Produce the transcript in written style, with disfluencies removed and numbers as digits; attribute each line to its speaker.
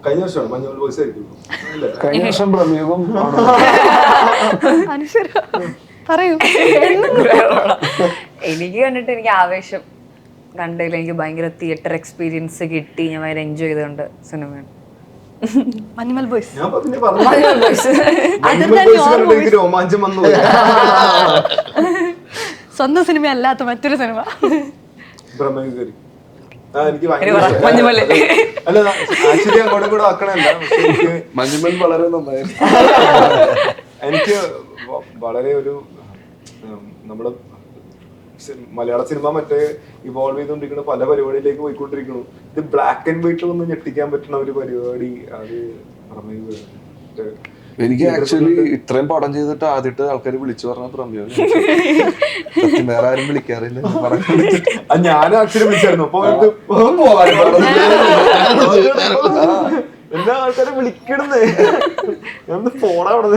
Speaker 1: കഴിഞ്ഞ വർഷമാണ് മഞ്ഞുമൽ ബോയ്സ് ആയിരിക്കും.
Speaker 2: കഴിഞ്ഞ വർഷം പ്രമേഹം
Speaker 3: പറയൂ.
Speaker 4: എനിക്ക് കണ്ടിട്ട് എനിക്ക് ആവേശം കണ്ടതിൽ എനിക്ക് ഭയങ്കര തിയേറ്റർ എക്സ്പീരിയൻസ് കിട്ടി. ഞാൻ ഭയങ്കര എൻജോയ് ചെയ്തുകൊണ്ട് സിനിമയാണ്
Speaker 3: മഞ്ഞുമൽ ബോയ്സ്.
Speaker 1: ഞാൻ പിന്നെ പറഞ്ഞു രോമാഞ്ചം വന്നു.
Speaker 3: സ്വന്തം സിനിമ അല്ലാത്ത മറ്റൊരു സിനിമ
Speaker 1: ബ്രഹ്മഗിരി. എനിക്ക്
Speaker 4: അല്ല
Speaker 1: ആക്ച്വലി അങ്ങോട്ടും കൂടെ ആക്കണല്ല. പക്ഷെ എനിക്ക്
Speaker 2: മഞ്ഞുമൽ വളരെ നന്നായിരുന്നു.
Speaker 1: എനിക്ക് വളരെ ഒരു നമ്മുടെ മലയാള സിനിമ മറ്റേ ഇവോൾവ് ചെയ്തുകൊണ്ടിരിക്കുന്ന പല പരിപാടിയിലേക്ക് പോയിക്കൊണ്ടിരിക്കുന്നു. ഇത് ബ്ലാക്ക് ആൻഡ് വൈറ്റിൽ ഒന്ന് ഞെട്ടിക്കാൻ പറ്റുന്ന ഒരു പരിപാടി അത്
Speaker 2: എനിക്ക് ആക്ച്വലി ഇത്രയും പടം ചെയ്തിട്ട് ആദ്യമായിട്ട് ആൾക്കാർ വിളിച്ചു പറഞ്ഞ പ്രമേയം. വേറെ ആരും വിളിക്കാറില്ല.
Speaker 1: ഞാൻ ആക്ച്വലി വിളിച്ചായിരുന്നു. അപ്പൊ എല്ലാ ആൾക്കാരും വിളിക്കണന്നേ. ഞാൻ പോടാ അവിടെ.